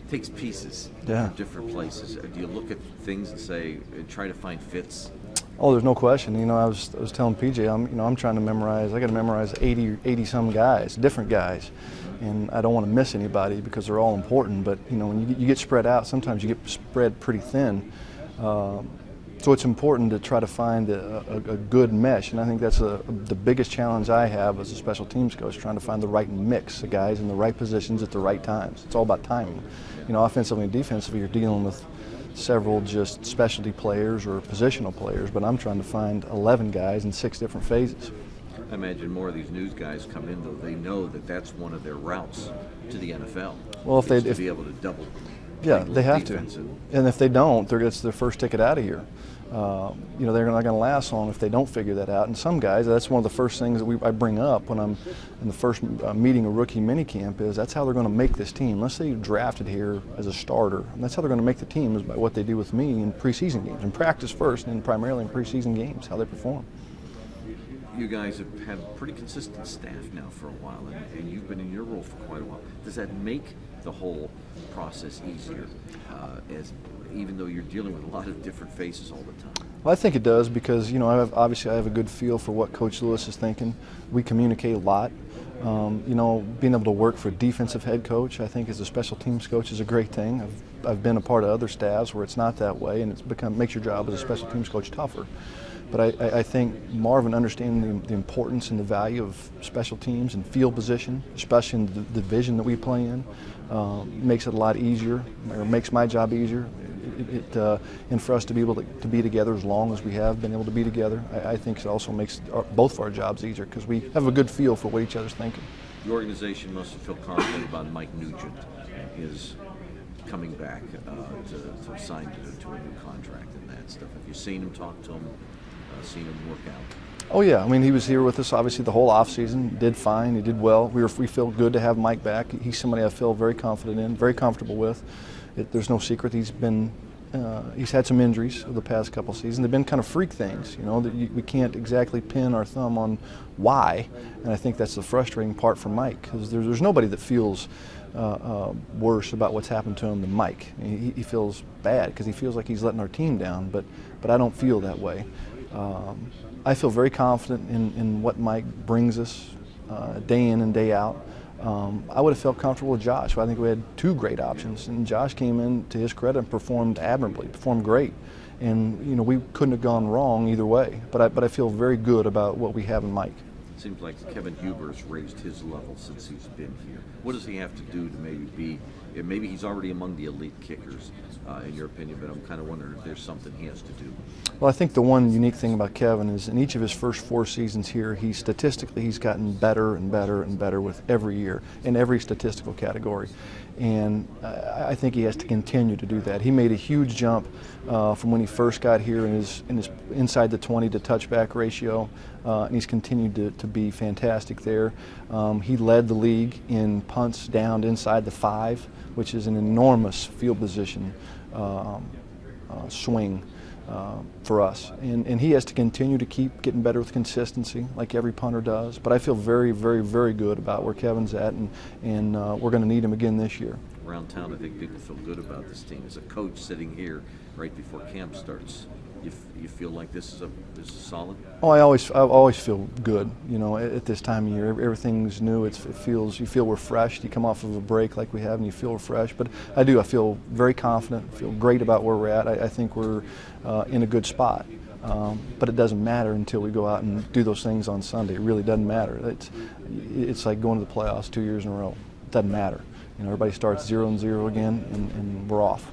takes pieces Yeah. from different places. Do you look at things and say, try to find fits? Oh, there's no question. You know, I was telling PJ, I'm trying to memorize. I got to memorize 80 some guys, different guys, and I don't want to miss anybody because they're all important. But you know, when you get spread out, sometimes you get spread pretty thin. So it's important to try to find a good mesh, and I think that's the biggest challenge I have as a special teams coach, trying to find the right mix of guys in the right positions at the right times. It's all about timing. You know, offensively and defensively, you're dealing with several just specialty players or positional players, but I'm trying to find 11 guys in 6 different phases. I imagine more of these news guys come in, though, they know that that's one of their routes to the NFL. Well, if to be able to double. Yeah, they have to. And if they don't, it's their first ticket out of here. You know, they're not going to last long if they don't figure that out. And some guys, that's one of the first things that I bring up when I'm in the first meeting a rookie minicamp is that's how they're going to make this team. Let's say you're drafted here as a starter, and that's how they're going to make the team is by what they do with me in preseason games, in practice first, and then primarily in preseason games, how they perform. You guys have had a pretty consistent staff now for a while, and you've been in your role for quite a while. Does that make the whole process easier, even though you're dealing with a lot of different faces all the time? Well, I think it does because, you know, obviously I have a good feel for what Coach Lewis is thinking. We communicate a lot. You know, being able to work for a defensive head coach, I think as a special teams coach is a great thing. I've been a part of other staffs where it's not that way, and makes your job as a special teams coach tougher. But I think Marvin understanding the importance and the value of special teams and field position, especially in the division that we play in, makes it a lot easier, or makes my job easier. And for us to be able to be together as long as we have been able to be together, I think it also makes both of our jobs easier because we have a good feel for what each other's thinking. The organization must feel confident about Mike Nugent and his coming back to sign to a new contract and that stuff. Have you seen him, talk to him, seen him work out? Oh yeah, I mean he was here with us obviously the whole off season. Did fine, he did well. We feel good to have Mike back. He's somebody I feel very confident in, very comfortable with. There's no secret he's had some injuries over the past couple seasons. They've been kind of freak things, you know, that we can't exactly pin our thumb on why, and I think that's the frustrating part for Mike because there's nobody that feels worse about what's happened to him than Mike. He feels bad because he feels like he's letting our team down, but I don't feel that way. I feel very confident in what Mike brings us day in and day out. I would have felt comfortable with Josh. I think we had 2 great options, and Josh came in, to his credit, and performed admirably, performed great. And you know, we couldn't have gone wrong either way. But I feel very good about what we have in Mike. It seems like Kevin Huber's raised his level since he's been here. What does he have to do to maybe he's already among the elite kickers, in your opinion, but I'm kind of wondering if there's something he has to do. Well, I think the one unique thing about Kevin is in each of his first 4 seasons here, he's gotten better and better and better with every year in every statistical category. And I think he has to continue to do that. He made a huge jump from when he first got here in his inside the 20 to touchback ratio, and he's continued to be fantastic there. He led the league in punts down inside the 5, which is an enormous field position swing for us. And he has to continue to keep getting better with consistency, like every punter does. But I feel very, very, very good about where Kevin's at, and we're going to need him again this year. Around town, I think people feel good about this team. As a coach sitting here right before camp starts, you feel like this is solid? Oh, I always feel good. You know, at this time of year, everything's new. You feel refreshed. You come off of a break like we have, and you feel refreshed. But I feel very confident. Feel great about where we're at. I think we're in a good spot. But it doesn't matter until we go out and do those things on Sunday. It really doesn't matter. It's like going to the playoffs 2 years in a row. It doesn't matter. You know, everybody starts 0-0 again, and we're off.